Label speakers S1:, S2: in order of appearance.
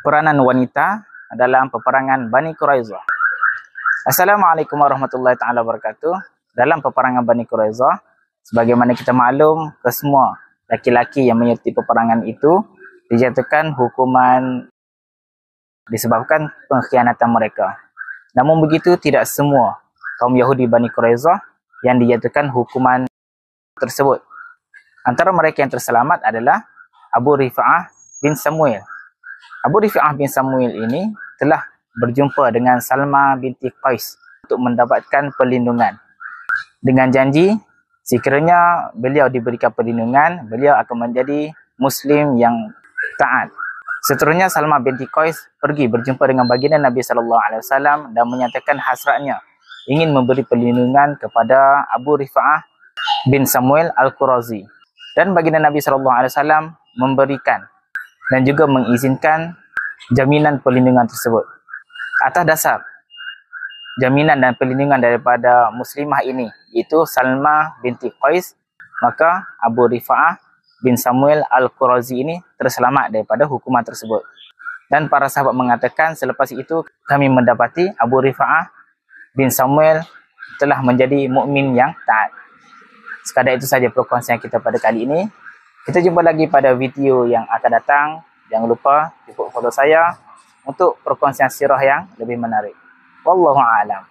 S1: peranan wanita dalam peperangan Bani Quraizah. Assalamualaikum warahmatullahi taala wabarakatuh. Dalam peperangan Bani Quraizah, sebagaimana kita maklum, kesemua laki-laki yang menyertai peperangan itu dijatuhkan hukuman disebabkan pengkhianatan mereka. Namun begitu, tidak semua kaum Yahudi Bani Quraizah yang dijatuhkan hukuman tersebut. Antara mereka yang terselamat adalah Abu Rifa'ah bin Samuil. Abu Rifa'ah bin Samuil ini telah berjumpa dengan Salma binti Qais untuk mendapatkan perlindungan. Dengan janji, sekiranya beliau diberikan perlindungan, beliau akan menjadi Muslim yang taat. Seterusnya, Salma binti Qais pergi berjumpa dengan baginda Nabi SAW dan menyatakan hasratnya ingin memberi perlindungan kepada Abu Rifa'ah bin Samuil Al-Qurazi. Dan baginda Nabi SAW memberikan dan juga mengizinkan jaminan perlindungan tersebut. Atas dasar jaminan dan perlindungan daripada muslimah ini, iaitu Salma binti Qais, maka Abu Rifa'ah bin Samuil Al-Qurazi ini terselamat daripada hukuman tersebut. Dan para sahabat mengatakan, selepas itu kami mendapati Abu Rifa'ah bin Samuil telah menjadi mukmin yang taat. Sekadar itu saja perkongsian kita pada kali ini. Kita jumpa lagi pada video yang akan datang. Jangan lupa ikut follow saya untuk perkongsian sirah yang lebih menarik. Wallahu a'lam.